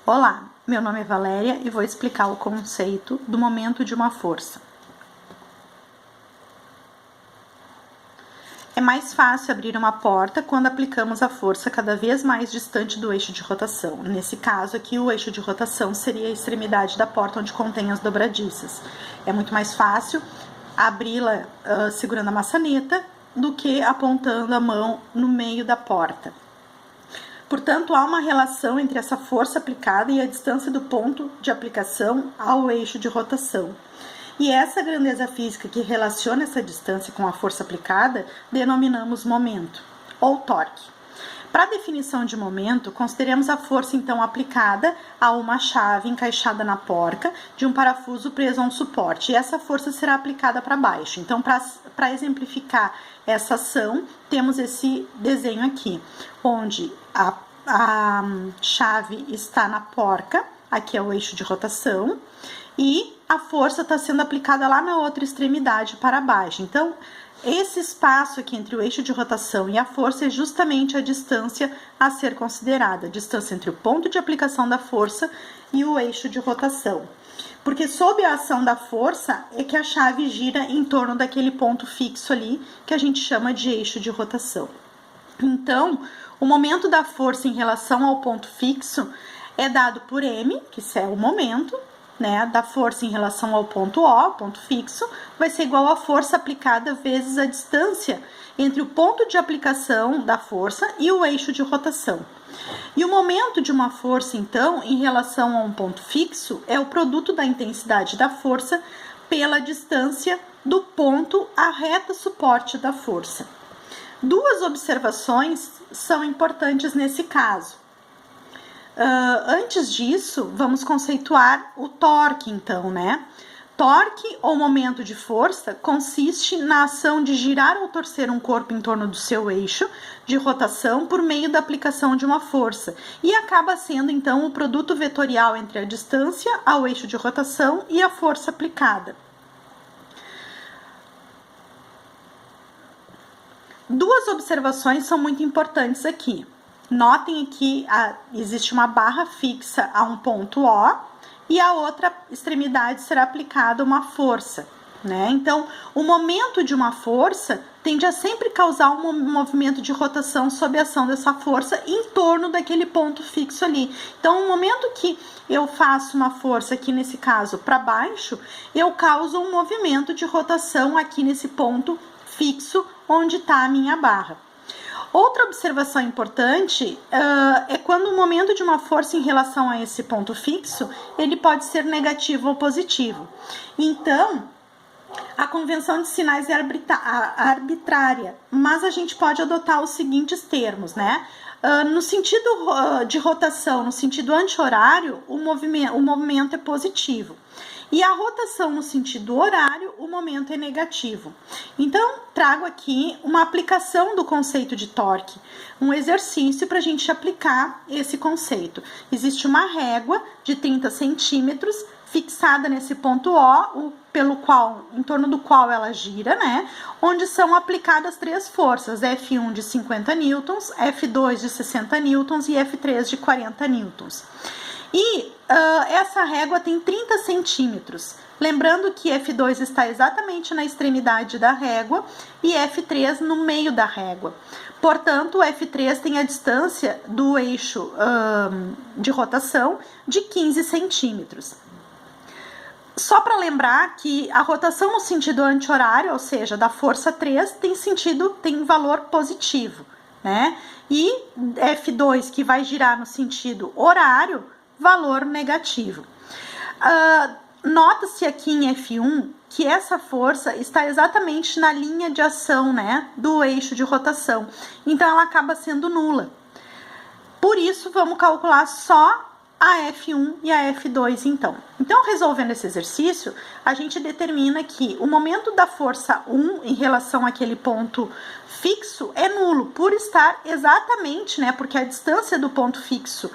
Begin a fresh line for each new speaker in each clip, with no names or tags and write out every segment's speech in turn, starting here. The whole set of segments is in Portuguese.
Olá, meu nome é Valéria e vou explicar o conceito do momento de uma força. É mais fácil abrir uma porta quando aplicamos a força cada vez mais distante do eixo de rotação. Nesse caso aqui, o eixo de rotação seria a extremidade da porta onde contém as dobradiças. É muito mais fácil abri-la segurando a maçaneta do que apontando a mão no meio da porta. Portanto, há uma relação entre essa força aplicada e a distância do ponto de aplicação ao eixo de rotação. E essa grandeza física que relaciona essa distância com a força aplicada, denominamos momento, ou torque. Para a definição de momento, consideremos a força então aplicada a uma chave encaixada na porca de um parafuso preso a um suporte. E essa força será aplicada para baixo. Então, para exemplificar essa ação, temos esse desenho aqui, onde a chave está na porca, aqui é o eixo de rotação, e a força está sendo aplicada lá na outra extremidade para baixo. Então, esse espaço aqui entre o eixo de rotação e a força é justamente a distância a ser considerada, a distância entre o ponto de aplicação da força e o eixo de rotação. Porque sob a ação da força é que a chave gira em torno daquele ponto fixo ali, que a gente chama de eixo de rotação. Então, o momento da força em relação ao ponto fixo é dado por M, que é o momento, né, da força em relação ao ponto O, ponto fixo, vai ser igual à força aplicada vezes a distância entre o ponto de aplicação da força e o eixo de rotação. E o momento de uma força, então, em relação a um ponto fixo, é o produto da intensidade da força pela distância do ponto à reta suporte da força. Duas observações são importantes nesse caso. Antes disso, vamos conceituar o torque, então, né? Torque, ou momento de força, consiste na ação de girar ou torcer um corpo em torno do seu eixo de rotação por meio da aplicação de uma força, e acaba sendo, então, o produto vetorial entre a distância ao eixo de rotação e a força aplicada. Duas observações são muito importantes aqui. Notem que existe uma barra fixa a um ponto O e a outra extremidade será aplicada uma força, né? Então, o momento de uma força tende a sempre causar um movimento de rotação sob a ação dessa força em torno daquele ponto fixo ali. Então, no momento que eu faço uma força aqui nesse caso para baixo, eu causo um movimento de rotação aqui nesse ponto fixo onde está a minha barra. Outra observação importante é quando o momento de uma força em relação a esse ponto fixo, ele pode ser negativo ou positivo. Então, a convenção de sinais é arbitrária, mas a gente pode adotar os seguintes termos, né? No sentido de rotação, no sentido anti-horário, o movimento é positivo. E a rotação no sentido horário, o momento é negativo. Então, trago aqui uma aplicação do conceito de torque, um exercício para a gente aplicar esse conceito. Existe uma régua de 30 centímetros fixada nesse ponto O, em torno do qual ela gira, né? Onde são aplicadas três forças, F1 de 50 newtons, F2 de 60 newtons e F3 de 40 newtons. E essa régua tem 30 centímetros. Lembrando que F2 está exatamente na extremidade da régua e F3 no meio da régua. Portanto, o F3 tem a distância do eixo de rotação de 15 centímetros. Só para lembrar que a rotação no sentido anti-horário, ou seja, da força 3, tem valor positivo, né? E F2, que vai girar no sentido horário, valor negativo. Nota-se aqui em F1 que essa força está exatamente na linha de ação, né, do eixo de rotação. Então, ela acaba sendo nula. Por isso, vamos calcular só a F1 e a F2, então. Então, resolvendo esse exercício, a gente determina que o momento da força 1 em relação àquele ponto fixo é nulo, por estar exatamente, né, porque a distância do ponto fixo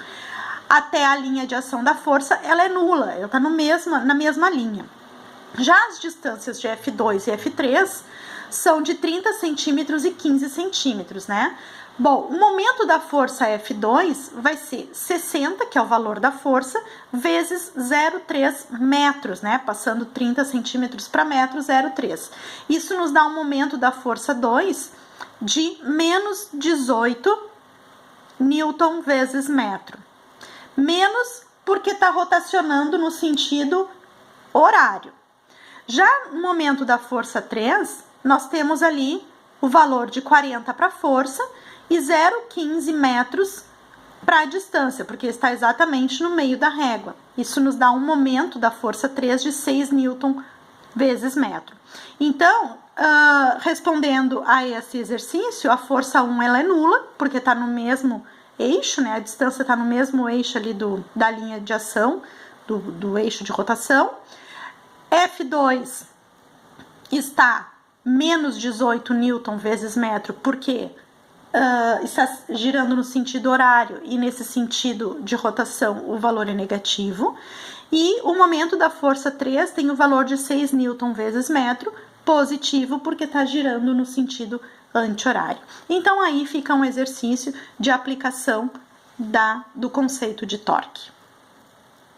até a linha de ação da força, ela é nula, ela está na mesma linha. Já as distâncias de F2 e F3 são de 30 centímetros e 15 centímetros, né? Bom, o momento da força F2 vai ser 60, que é o valor da força, vezes 0,3 metros, né? Passando 30 centímetros para metro, 0,3. Isso nos dá um momento da força 2 de menos 18 newton vezes metro. Menos porque está rotacionando no sentido horário. Já no momento da força 3, nós temos ali o valor de 40 para a força e 0,15 metros para a distância, porque está exatamente no meio da régua. Isso nos dá um momento da força 3 de 6 newton vezes metro. Então, respondendo a esse exercício, a força 1 ela é nula, porque está no mesmo eixo, né? A distância está no mesmo eixo ali da linha de ação, do eixo de rotação. F2 está menos 18 newton vezes metro, porque está girando no sentido horário e nesse sentido de rotação o valor é negativo. E o momento da força 3 tem o valor de 6 newton vezes metro, positivo, porque está girando no sentido anti-horário. Então, aí fica um exercício de aplicação do conceito de torque.